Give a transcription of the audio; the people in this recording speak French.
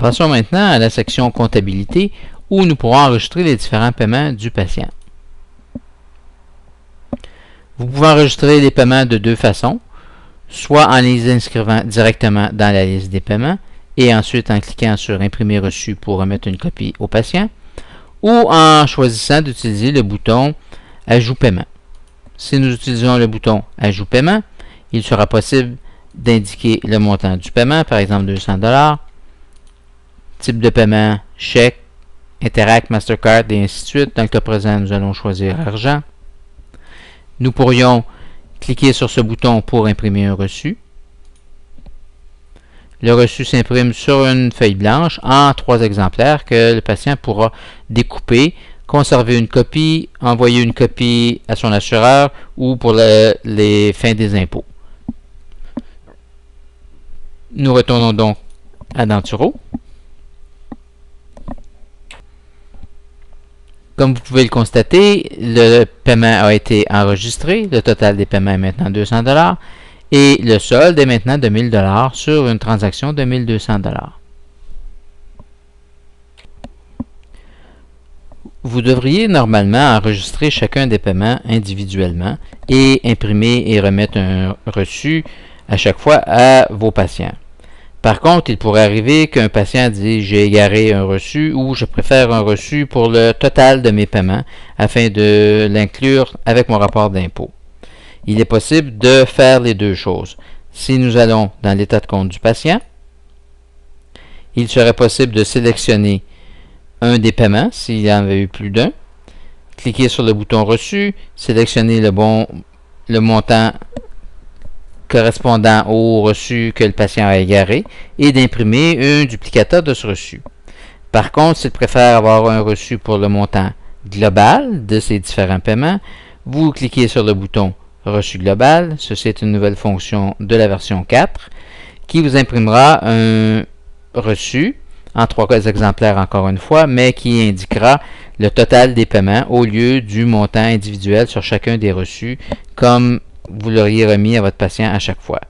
Passons maintenant à la section comptabilité où nous pourrons enregistrer les différents paiements du patient. Vous pouvez enregistrer les paiements de deux façons, soit en les inscrivant directement dans la liste des paiements et ensuite en cliquant sur Imprimer reçu pour remettre une copie au patient, ou en choisissant d'utiliser le bouton Ajout paiement. Si nous utilisons le bouton Ajout paiement, il sera possible d'indiquer le montant du paiement, par exemple 200 $, type de paiement, chèque, Interac, Mastercard et ainsi de suite. Dans le cas présent, nous allons choisir argent. Nous pourrions cliquer sur ce bouton pour imprimer un reçu. Le reçu s'imprime sur une feuille blanche en 3 exemplaires que le patient pourra découper, conserver une copie, envoyer une copie à son assureur ou pour les fins des impôts. Nous retournons donc à Denturo. Comme vous pouvez le constater, le paiement a été enregistré. Le total des paiements est maintenant 200 $ et le solde est maintenant de 1000 $ sur une transaction de 1200 $. Vous devriez normalement enregistrer chacun des paiements individuellement et imprimer et remettre un reçu à chaque fois à vos patients. Par contre, il pourrait arriver qu'un patient dise « j'ai égaré un reçu » ou « je préfère un reçu pour le total de mes paiements afin de l'inclure avec mon rapport d'impôt ». Il est possible de faire les deux choses. Si nous allons dans l'état de compte du patient, il serait possible de sélectionner un des paiements s'il y en avait eu plus d'un, cliquer sur le bouton « Reçu », sélectionner le montant correspondant au reçu que le patient a égaré et d'imprimer un duplicateur de ce reçu. Par contre, s'il préfère avoir un reçu pour le montant global de ces différents paiements, vous cliquez sur le bouton Reçu global. Ceci est une nouvelle fonction de la version 4 qui vous imprimera un reçu en 3 exemplaires encore une fois, mais qui indiquera le total des paiements au lieu du montant individuel sur chacun des reçus comme vous l'auriez remis à votre patient à chaque fois.